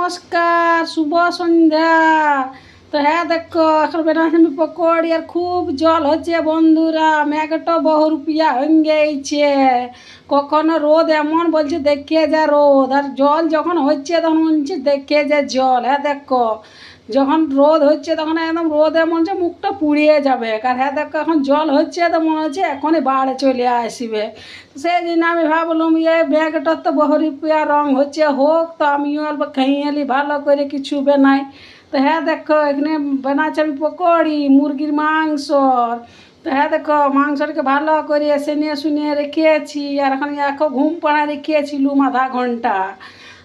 নমস্কার, শুভ সন্ধ্যা। তো হ্যাঁ দেখো, এখন বেনারসি পকোড়ি আর খুব জল হচ্ছে বন্ধুরা। মেঘটা বহুরূপিয়া হয়ে গেছে। কখনো রোদ এমন বলছে দেখে যা রোদ, আর জল যখন হচ্ছে তখন বলছে দেখে যা জল। হ্যাঁ দেখো, যখন রোদ হচ্ছে তখন একদম রোদ এমন যে মুখটা পুড়িয়ে যাবে। আর হ্যাঁ দেখো, এখন জল হচ্ছে তো মনে হচ্ছে এখনই বাড়ে চলে আসবে। সেই জন্য আমি ভাবলাম ব্যাগটার তো বহুরূপিয়া রং হচ্ছে, হোক তো আমিও অল্প খেয়ে এলি ভালো করে কিছু বানাই। তো হ্যাঁ দেখো, এখানে বানাচ্ছি আমি পকোড়ি মুরগির মাংস। তো হ্যাঁ দেখো, মাংসটাকে ভালো করে সেনিয়ে শুনিয়ে রেখেছি, আর এখন ঘুম পাড়া রেখেছিলুম আধা ঘন্টা।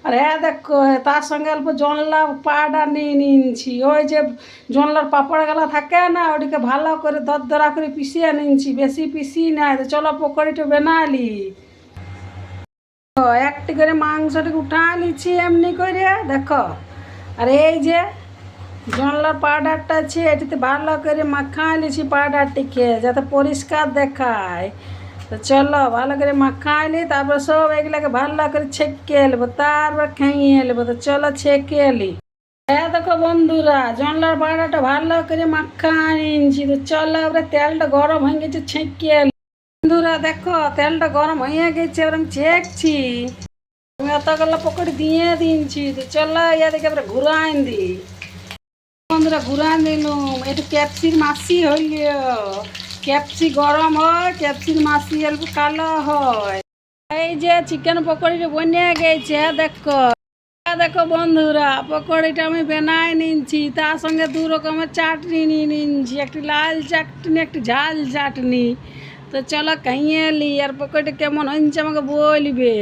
আর হ্যাঁ দেখো, তার সঙ্গে অল্প জনলার পাউডার নিয়ে নিয়েছি। ওই যে জনলার পাপড়গুলো থাকে না, ওটিকে ভালো করে দরদরা করে পিষিয়ে নিয়েছি, বেশি পিষি নাই। তো চলো পকোড়িটা বানালি। একটি করে মাংসটাকে উঠা নিচ্ছি এমনি করে দেখো। আর এই যে জনলার পাউডারটা আছে, এটিতে ভালো করে মাখা নিয়েছি পাউডারটিকে, যাতে পরিষ্কার দেখায়। তো চলো ভালো করে মাখাইলি, তারপর সব এগুলাকে ভালো করে ছেঁকে নেবো, তারপর খেয়ে নেবো। তো চলো ছেঁকে এলি। হ্যাঁ দেখো বন্ধুরা, জনলার পাউডারটা ভালো করে মাখা নিয়েছি। তো চলো এবার তেলটা গরম হয়ে গেছে, ছেঁকে এলি। বন্ধুরা দেখো, তেলটা গরম হয়ে গেছে, এবার আমি ছেঁকছি। আমি অতগুলো পকোড়ি দিয়ে দিয়েছি। তো চলো ইয়াদিকে এবার ঘুরাইন দিই। বন্ধুরা ঘুরান দিলুম, একটু ক্যাপসির মাছি হইল। ক্যাপসি গরম হয়, ক্যাপসির মাছি অল্প কালো হয়। এই যে চিকেন পকোড়িটা বনে গেছে দেখো। দেখো বন্ধুরা, পকোড়িটা আমি বানাই নিচ্ছি, তার সঙ্গে দু রকমের চাটনি নিয়ে নিচ্ছি, একটি লাল চাটনি একটি ঝাল চাটনি। তো চলো খাইয়ে লি, আর পকোড়িটা কেমন হয়েছে আমাকে বলবে।